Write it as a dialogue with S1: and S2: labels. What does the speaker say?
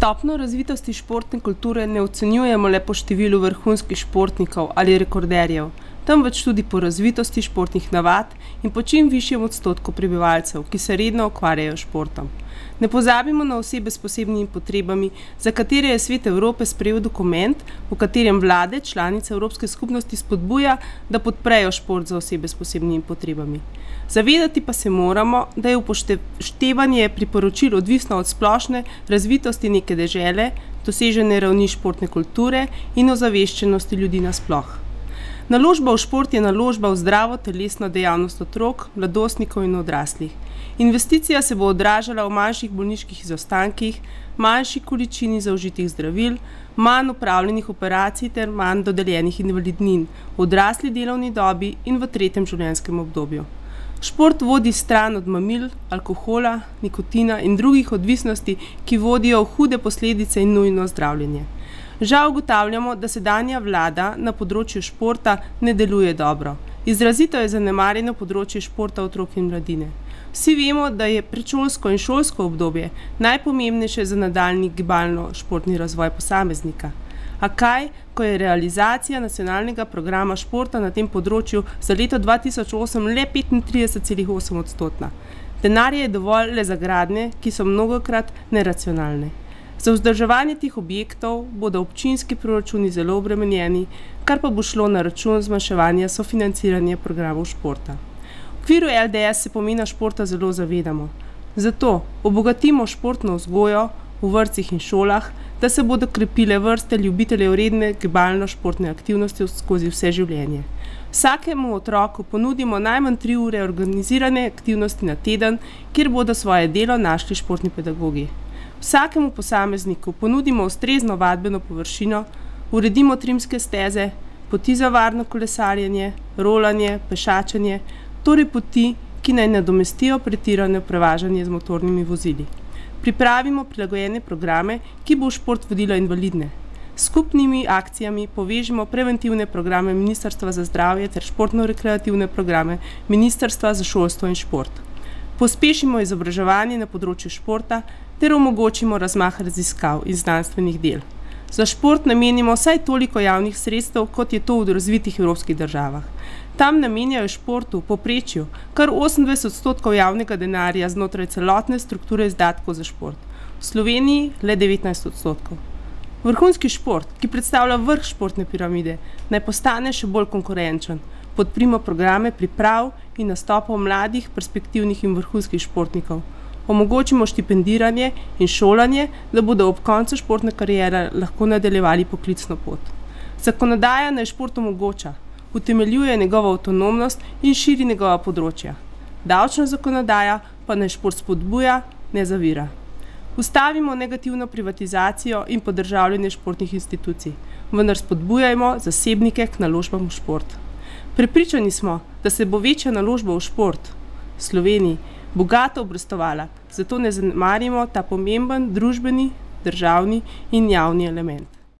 S1: Stopnjo razvitosti športne kulture ne ocenjujemo le po številu vrhunskih športnikov ali rekorderjev, temveč tudi po razvitosti športnih navad in po čim višjem odstotku prebivalcev, ki se redno ukvarjajo s športom. Ne pozabimo na osebe s posebnimi potrebami, za katere je Svet Evrope sprejel dokument, v katerem vlade članice Evropske skupnosti spodbuja, da podprejo šport za osebe s posebnimi potrebami. Zavedati pa se moramo, da je upoštevanje priporočil odvisno od splošne razvitosti neke dežele, dosežene ravni športne kulture in ozaveščenosti ljudi nasploh. Naložba v šport je naložba v zdravo telesno dejavnost otrok, mladostnikov in odraslih. Investicija se bo odražala v manjših bolniških izostankih, manjši količini zaužitih zdravil, manj opravljenih operacij ter manj dodeljenih invalidnin v odrasli delovni dobi in v tretjem življenjskem obdobju. Šport vodi stran od mamil, alkohola, nikotina in drugih odvisnosti, ki vodijo v hude posledice in nujno zdravljenje. Žal ugotavljamo, da sedanja vlada na področju športa ne deluje dobro. Izrazito je zanemarjeno področje športa otrok in mladine. Vsi vemo, da je predšolsko in šolsko obdobje najpomembnejše za nadaljnji gibalno-športni razvoj posameznika. A kaj, ko je realizacija nacionalnega programa športa na tem področju za leto 2008 le 35,8%. Denarja je dovolj le za gradnje, ki so mnogokrat neracionalne. Za vzdrževanje teh objektov bodo občinski proračuni zelo obremenjeni, kar pa bo šlo na račun zmanjševanja sofinanciranja programov športa. V okviru LDS se pomena športa zelo zavedamo. Zato obogatimo športno vzgojo v vrtcih in šolah, da se bodo krepile vrste ljubiteljev redne gibalno-športne aktivnosti skozi vse življenje. Vsakemu otroku ponudimo najmanj 3 ure organizirane aktivnosti na teden, kjer bodo svoje delo našli športni pedagogi. Vsakemu posamezniku ponudimo ustrezno vadbeno površino, uredimo trimske steze, poti za varno kolesarjenje, rolanje, pešačenje, torej poti, ki naj nadomestijo pretirano prevažanje z motornimi vozili. Pripravimo prilagojene programe, ki bo v šport vodilo invalidne. S skupnimi akcijami povežimo preventivne programe Ministrstva za zdravje ter športno-rekreativne programe Ministrstva za šolstvo in šport. Pospešimo izobraževanje na področju športa ter omogočimo razmah raziskav in znanstvenih del. Za šport namenimo vsaj toliko javnih sredstev, kot je to v razvitih evropskih državah. Tam namenjajo športu v povprečju kar 28% javnega denarja znotraj celotne strukture izdatkov za šport. V Sloveniji le 19%. Vrhunski šport, ki predstavlja vrh športne piramide, naj postane še bolj konkurenčen. Podprimo programe priprav in nastopov mladih, perspektivnih in vrhunskih športnikov. Omogočimo štipendiranje in šolanje, da bodo ob koncu športne kariere lahko nadaljevali poklicno pot. Zakonodaja naj šport omogoča, utemeljuje njegovo avtonomnost in širi njegova področja. Davčna zakonodaja pa naj šport spodbuja, ne zavira. Ustavimo negativno privatizacijo in podržavljanje športnih institucij, vendar spodbujajmo zasebnike k naložbam v šport. Prepričani smo, da se bo večja naložba v šport v Sloveniji bogato obrestovala, zato ne zanemarimo ta pomemben družbeni, državni in javni element.